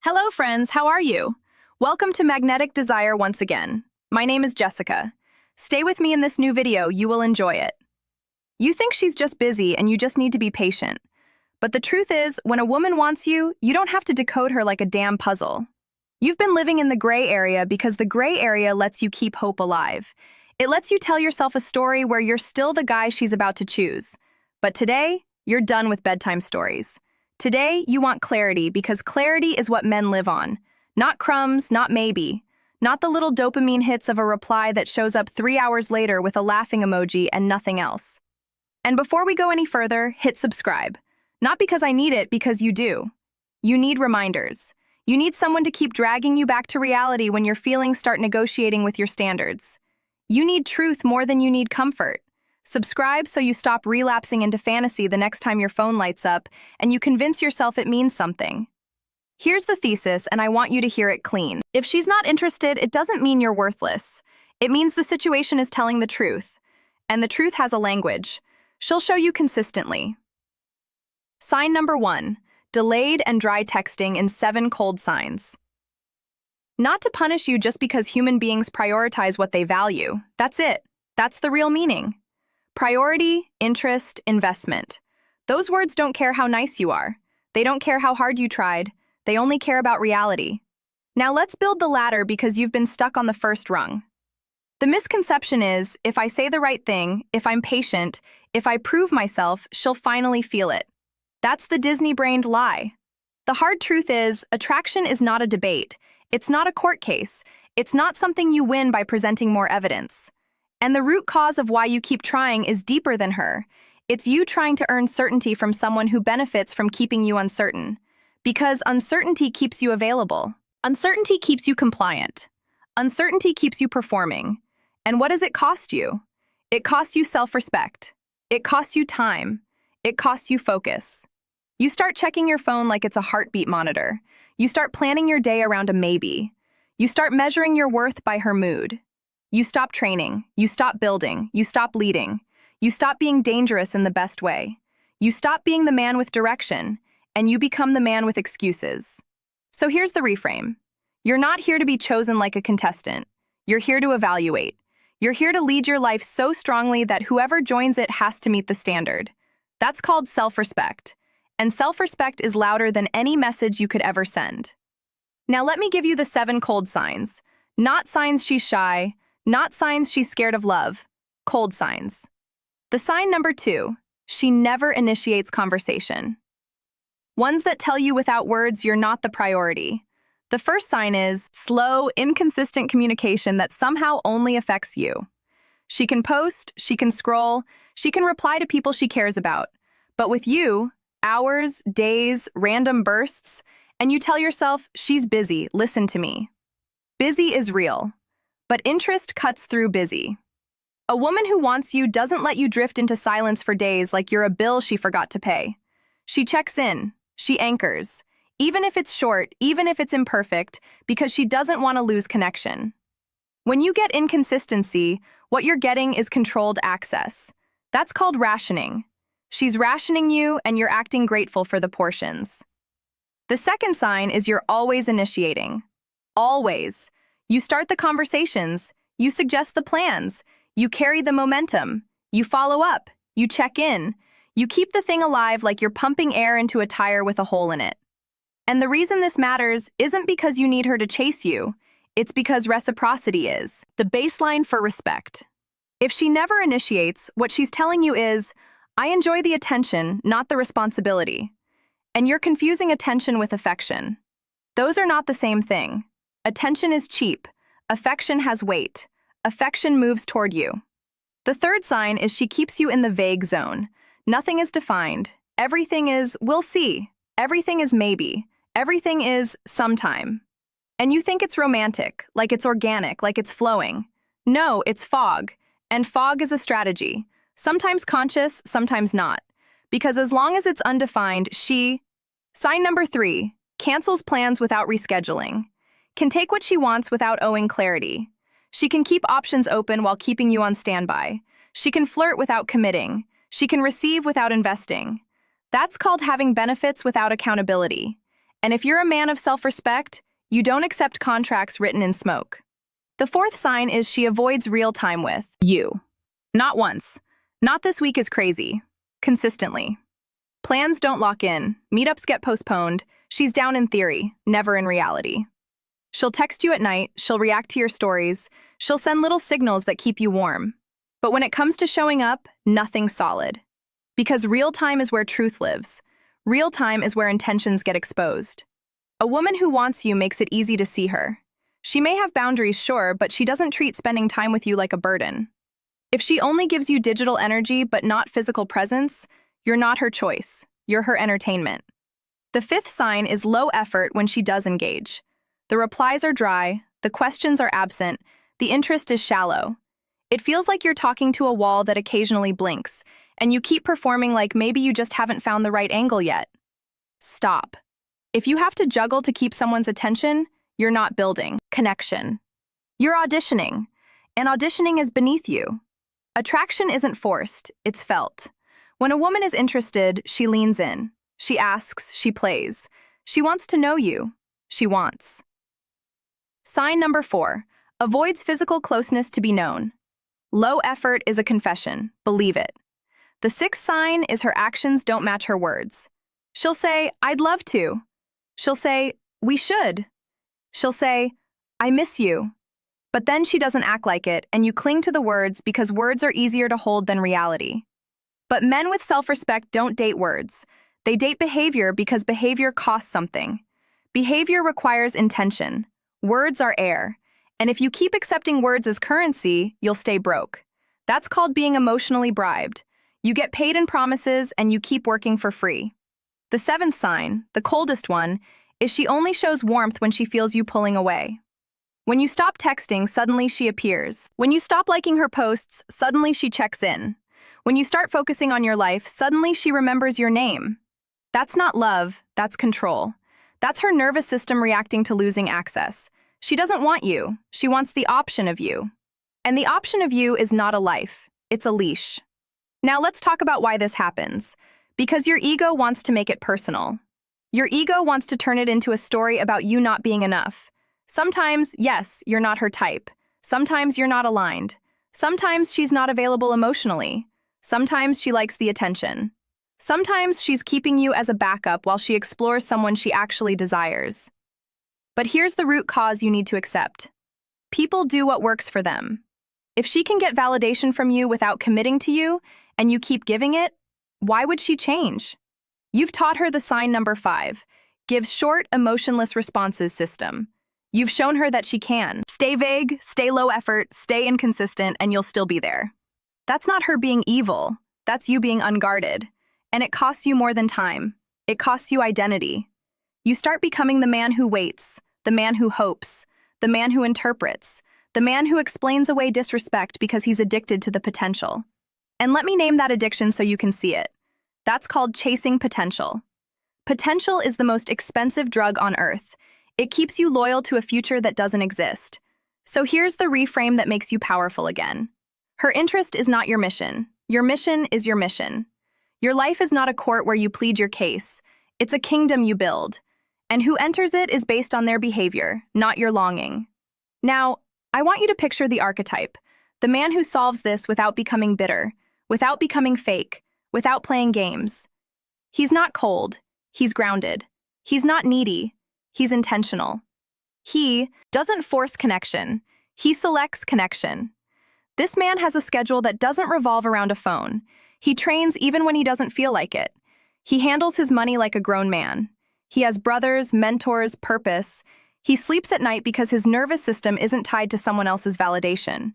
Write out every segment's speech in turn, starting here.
Hello, friends, how are you? Welcome to Magnetic Desire once again. My name is Jessica. Stay with me in this new video, you will enjoy it. You think she's just busy and you just need to be patient. But the truth is, when a woman wants you, you don't have to decode her like a damn puzzle. You've been living in the gray area because the gray area lets you keep hope alive. It lets you tell yourself a story where you're still the guy she's about to choose. But today, you're done with bedtime stories. Today, you want clarity because clarity is what men live on. Not crumbs, not maybe. Not the little dopamine hits of a reply that shows up 3 hours later with a laughing emoji and nothing else. And before we go any further, hit subscribe. Not because I need it, because you do. You need reminders. You need someone to keep dragging you back to reality when your feelings start negotiating with your standards. You need truth more than you need comfort. Subscribe so you stop relapsing into fantasy the next time your phone lights up and you convince yourself it means something. Here's the thesis, and I want you to hear it clean. If she's not interested, it doesn't mean you're worthless. It means the situation is telling the truth. And the truth has a language. She'll show you consistently. Sign number 1, delayed and dry texting in 7 cold signs. Not to punish you just because human beings prioritize what they value. That's it. That's the real meaning. Priority, interest, investment. Those words don't care how nice you are. They don't care how hard you tried. They only care about reality. Now let's build the ladder because you've been stuck on the first rung. The misconception is, if I say the right thing, if I'm patient, if I prove myself, she'll finally feel it. That's the Disney-brained lie. The hard truth is, attraction is not a debate. It's not a court case. It's not something you win by presenting more evidence. And the root cause of why you keep trying is deeper than her. It's you trying to earn certainty from someone who benefits from keeping you uncertain. Because uncertainty keeps you available. Uncertainty keeps you compliant. Uncertainty keeps you performing. And what does it cost you? It costs you self-respect. It costs you time. It costs you focus. You start checking your phone like it's a heartbeat monitor. You start planning your day around a maybe. You start measuring your worth by her mood. You stop training, you stop building, you stop leading. You stop being dangerous in the best way. You stop being the man with direction, and you become the man with excuses. So here's the reframe. You're not here to be chosen like a contestant. You're here to evaluate. You're here to lead your life so strongly that whoever joins it has to meet the standard. That's called self-respect. And self-respect is louder than any message you could ever send. Now let me give you the 7 cold signs. Not signs she's shy, not signs she's scared of love, cold signs. The sign number 2, she never initiates conversation. Ones that tell you without words you're not the priority. The first sign is slow, inconsistent communication that somehow only affects you. She can post, she can scroll, she can reply to people she cares about. But with you, hours, days, random bursts, and you tell yourself, she's busy, listen to me. Busy is real. But interest cuts through busy. A woman who wants you doesn't let you drift into silence for days like you're a bill she forgot to pay. She checks in, she anchors, even if it's short, even if it's imperfect, because she doesn't want to lose connection. When you get inconsistency, what you're getting is controlled access. That's called rationing. She's rationing you and you're acting grateful for the portions. The second sign is you're always initiating. Always. You start the conversations, you suggest the plans, you carry the momentum, you follow up, you check in, you keep the thing alive like you're pumping air into a tire with a hole in it. And the reason this matters isn't because you need her to chase you, it's because reciprocity is the baseline for respect. If she never initiates, what she's telling you is, I enjoy the attention, not the responsibility. And you're confusing attention with affection. Those are not the same thing. Attention is cheap. Affection has weight. Affection moves toward you. The third sign is she keeps you in the vague zone. Nothing is defined. Everything is, we'll see. Everything is maybe. Everything is sometime. And you think it's romantic, like it's organic, like it's flowing. No, it's fog. And fog is a strategy. Sometimes conscious, sometimes not. Because as long as it's undefined, Sign number 3, cancels plans without rescheduling. Can take what she wants without owing clarity. She can keep options open while keeping you on standby. She can flirt without committing. She can receive without investing. That's called having benefits without accountability. And if you're a man of self-respect, you don't accept contracts written in smoke. The fourth sign is she avoids real time with you. Not once. Not this week is crazy. Consistently. Plans don't lock in. Meetups get postponed. She's down in theory, never in reality. She'll text you at night. She'll react to your stories. She'll send little signals that keep you warm. But when it comes to showing up, nothing's solid. Because real time is where truth lives. Real time is where intentions get exposed. A woman who wants you makes it easy to see her. She may have boundaries, sure, but she doesn't treat spending time with you like a burden. If she only gives you digital energy but not physical presence, you're not her choice. You're her entertainment. The fifth sign is low effort when she does engage. The replies are dry, the questions are absent, the interest is shallow. It feels like you're talking to a wall that occasionally blinks, and you keep performing like maybe you just haven't found the right angle yet. Stop. If you have to juggle to keep someone's attention, you're not building connection. You're auditioning, and auditioning is beneath you. Attraction isn't forced, it's felt. When a woman is interested, she leans in. She asks, she plays. She wants to know you. She wants. Sign number 4, avoids physical closeness to be known. Low effort is a confession, believe it. The sixth sign is her actions don't match her words. She'll say, I'd love to. She'll say, we should. She'll say, I miss you. But then she doesn't act like it, and you cling to the words because words are easier to hold than reality. But men with self-respect don't date words. They date behavior because behavior costs something. Behavior requires intention. Words are air. And if you keep accepting words as currency, you'll stay broke. That's called being emotionally bribed. You get paid in promises and you keep working for free. The seventh sign, the coldest one, is she only shows warmth when she feels you pulling away. When you stop texting, suddenly she appears. When you stop liking her posts, suddenly she checks in. When you start focusing on your life, suddenly she remembers your name. That's not love, that's control. That's her nervous system reacting to losing access. She doesn't want you, she wants the option of you. And the option of you is not a life, it's a leash. Now let's talk about why this happens. Because your ego wants to make it personal. Your ego wants to turn it into a story about you not being enough. Sometimes, yes, you're not her type. Sometimes you're not aligned. Sometimes she's not available emotionally. Sometimes she likes the attention. Sometimes she's keeping you as a backup while she explores someone she actually desires. But here's the root cause you need to accept. People do what works for them. If she can get validation from you without committing to you, and you keep giving it, why would she change? You've taught her the sign number 5, gives short, emotionless responses system. You've shown her that she can. Stay vague, stay low effort, stay inconsistent, and you'll still be there. That's not her being evil. That's you being unguarded. And it costs you more than time. It costs you identity. You start becoming the man who waits, the man who hopes, the man who interprets, the man who explains away disrespect because he's addicted to the potential. And let me name that addiction so you can see it. That's called chasing potential. Potential is the most expensive drug on earth. It keeps you loyal to a future that doesn't exist. So here's the reframe that makes you powerful again. Her interest is not your mission. Your mission is your mission. Your life is not a court where you plead your case. It's a kingdom you build. And who enters it is based on their behavior, not your longing. Now, I want you to picture the archetype, the man who solves this without becoming bitter, without becoming fake, without playing games. He's not cold. He's grounded. He's not needy. He's intentional. He doesn't force connection. He selects connection. This man has a schedule that doesn't revolve around a phone. He trains even when he doesn't feel like it. He handles his money like a grown man. He has brothers, mentors, purpose. He sleeps at night because his nervous system isn't tied to someone else's validation.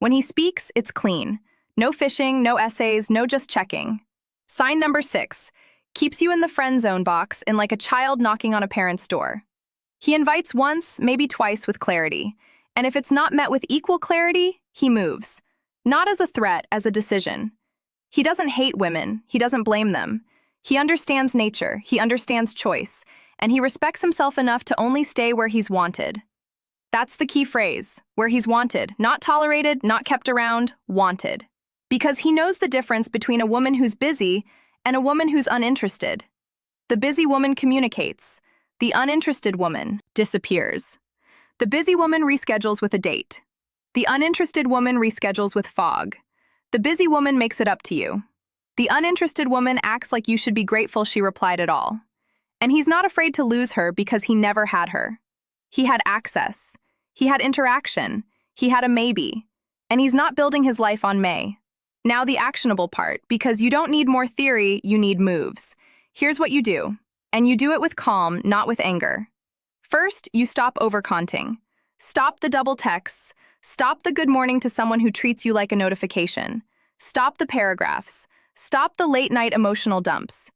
When he speaks, it's clean. No fishing, no essays, no just checking. Sign number 6. Keeps you in the friend zone box and like a child knocking on a parent's door. He invites once, maybe twice with clarity. And if it's not met with equal clarity, he moves. Not as a threat, as a decision. He doesn't hate women. He doesn't blame them. He understands nature. He understands choice. And he respects himself enough to only stay where he's wanted. That's the key phrase, where he's wanted. Not tolerated, not kept around, wanted. Because he knows the difference between a woman who's busy and a woman who's uninterested. The busy woman communicates. The uninterested woman disappears. The busy woman reschedules with a date. The uninterested woman reschedules with fog. The busy woman makes it up to you. The uninterested woman acts like you should be grateful she replied at all. And he's not afraid to lose her because he never had her. He had access. He had interaction. He had a maybe. And he's not building his life on may. Now the actionable part, because you don't need more theory, you need moves. Here's what you do. And you do it with calm, not with anger. First, you stop overconting. Stop the double texts. Stop the good morning to someone who treats you like a notification. Stop the paragraphs. Stop the late-night emotional dumps.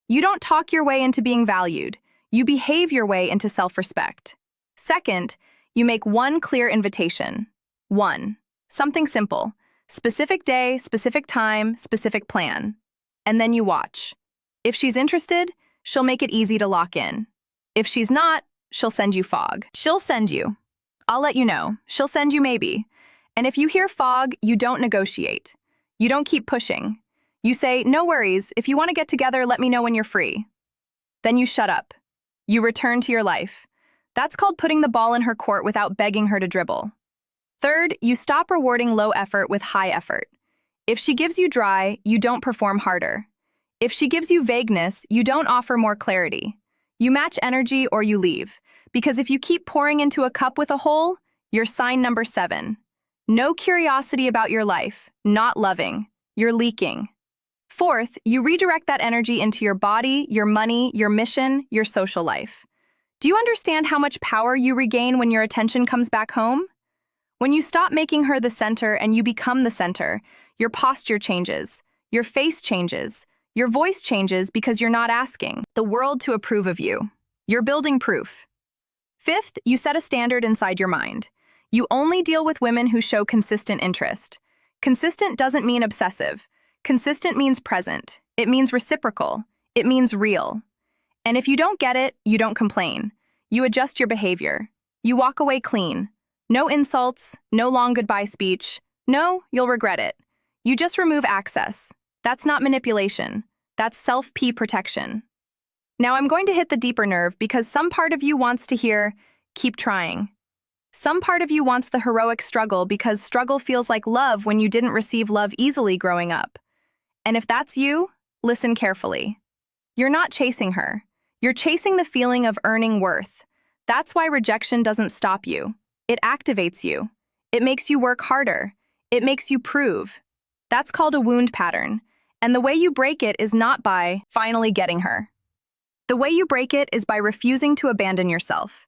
You don't talk your way into being valued. You behave your way into self-respect. Second, you make one clear invitation. One. Something simple. Specific day, specific time, specific plan. And then you watch. If she's interested, she'll make it easy to lock in. If she's not, she'll send you fog. She'll send you. I'll let you know. She'll send you maybe. And if you hear fog, you don't negotiate. You don't keep pushing. You say, no worries, if you want to get together, let me know when you're free. Then you shut up. You return to your life. That's called putting the ball in her court without begging her to dribble. Third, you stop rewarding low effort with high effort. If she gives you dry, you don't perform harder. If she gives you vagueness, you don't offer more clarity. You match energy or you leave. Because if you keep pouring into a cup with a hole, you're sign number 7. No curiosity about your life, not loving. You're leaking. Fourth, you redirect that energy into your body, your money, your mission, your social life. Do you understand how much power you regain when your attention comes back home? When you stop making her the center and you become the center, your posture changes, your face changes, your voice changes because you're not asking the world to approve of you. You're building proof. Fifth, you set a standard inside your mind. You only deal with women who show consistent interest. Consistent doesn't mean obsessive. Consistent means present. It means reciprocal. It means real. And if you don't get it, you don't complain. You adjust your behavior. You walk away clean. No insults, no long goodbye speech. No, you'll regret it. You just remove access. That's not manipulation. That's self-P protection. Now I'm going to hit the deeper nerve because some part of you wants to hear, keep trying. Some part of you wants the heroic struggle because struggle feels like love when you didn't receive love easily growing up. And if that's you, listen carefully. You're not chasing her. You're chasing the feeling of earning worth. That's why rejection doesn't stop you. It activates you. It makes you work harder. It makes you prove. That's called a wound pattern. And the way you break it is not by finally getting her. The way you break it is by refusing to abandon yourself.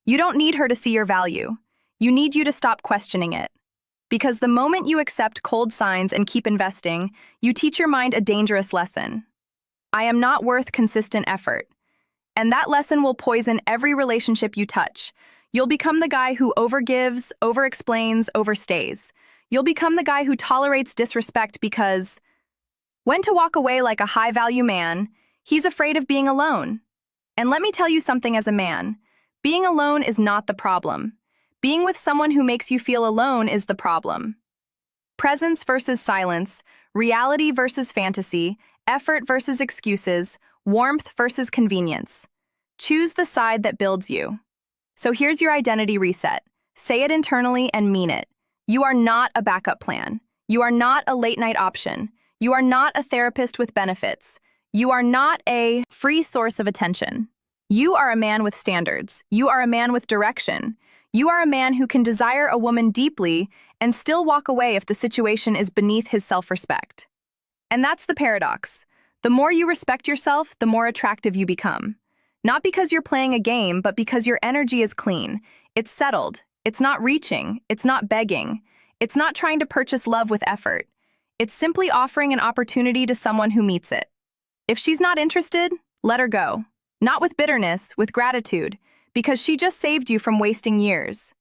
You don't need her to see your value. You need you to stop questioning it. Because the moment you accept cold signs and keep investing, you teach your mind a dangerous lesson. I am not worth consistent effort. And that lesson will poison every relationship you touch. You'll become the guy who overgives, overexplains, overstays. You'll become the guy who tolerates disrespect because when to walk away like a high-value man, he's afraid of being alone. And let me tell you something as a man. Being alone is not the problem. Being with someone who makes you feel alone is the problem. Presence versus silence, reality versus fantasy, effort versus excuses, warmth versus convenience. Choose the side that builds you. So here's your identity reset. Say it internally and mean it. You are not a backup plan. You are not a late-night option. You are not a therapist with benefits. You are not a free source of attention. You are a man with standards. You are a man with direction. You are a man who can desire a woman deeply and still walk away if the situation is beneath his self-respect. And that's the paradox. The more you respect yourself, the more attractive you become. Not because you're playing a game, but because your energy is clean. It's settled. It's not reaching. It's not begging. It's not trying to purchase love with effort. It's simply offering an opportunity to someone who meets it. If she's not interested, let her go. Not with bitterness, with gratitude, because she just saved you from wasting years.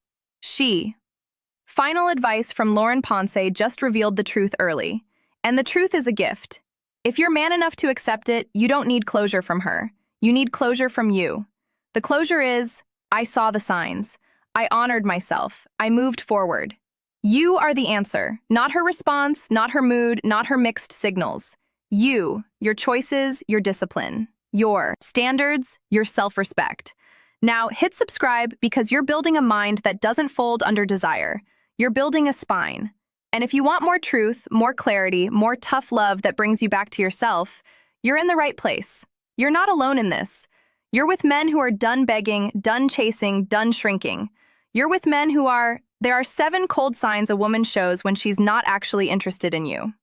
Final advice from Lauren Ponce just revealed the truth early. And the truth is a gift. If you're man enough to accept it, you don't need closure from her. You need closure from you. The closure is, I saw the signs. I honored myself. I moved forward. You are the answer, not her response, not her mood, not her mixed signals. You, your choices, your discipline. your standards, your self-respect. Now, hit subscribe because you're building a mind that doesn't fold under desire. You're building a spine. And if you want more truth, more clarity, more tough love that brings you back to yourself, you're in the right place. You're not alone in this. You're with men who are done begging, done chasing, done shrinking. You're with men who are, there are 7 cold signs a woman shows when she's not actually interested in you.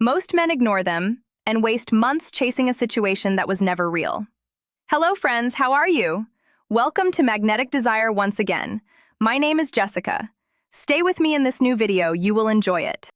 Most men ignore them and waste months chasing a situation that was never real. Hello friends, how are you? Welcome to Magnetic Desire once again. My name is Jessica. Stay with me in this new video, you will enjoy it.